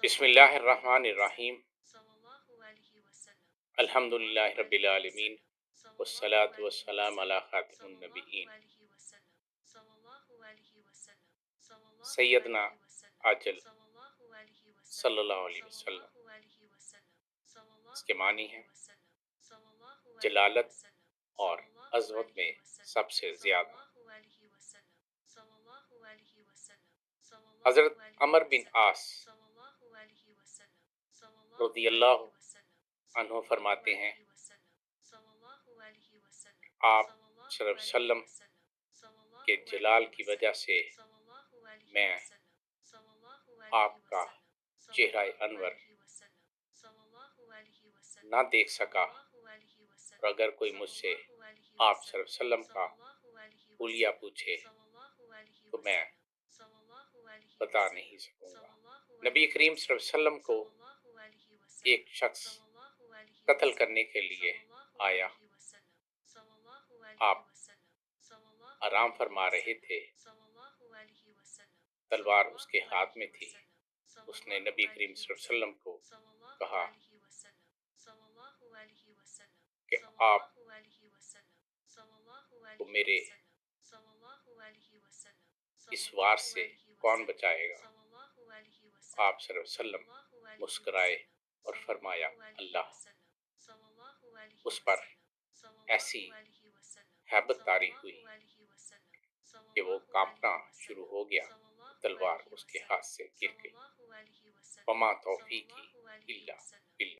بسم اللہ الرحمن الرحیم الحمدللہ رب العالمین والصلاة والسلام علی خاتم النبیین سیدنا عاجل صلی اللہ علیہ وسلم۔ اس کے معنی ہیں جلالت اور عظمت میں سب سے زیادہ۔ حضرت عمر بن عاص رضی اللہ عنہ فرماتے ہیں آپ صلی اللہ علیہ وسلم کے جلال کی وجہ سے میں آپ کا چہرہ انور نہ دیکھ سکا، اور اگر کوئی مجھ سے آپ صلی اللہ علیہ وسلم کا حلیہ پوچھے تو میں بتا نہیں سکوں گا۔ نبی کریم صلی اللہ علیہ وسلم کو ایک شخص قتل کرنے کے لیے آیا، آپ آرام فرما رہے تھے، تلوار اس کے ہاتھ میں تھی۔ اس نے نبی کریم صلی اللہ علیہ وسلم کو کہا کہ آپ کو میرے اس وار سے کون بچائے گا؟ آپ صلی اللہ علیہ وسلم مسکرائے اور فرمایا اللہ۔ اس پر ایسی ہیبت طاری ہوئی کہ وہ کانپنا شروع ہو گیا، تلوار اس کے ہاتھ سے گر گئی۔ وما توفیقی الا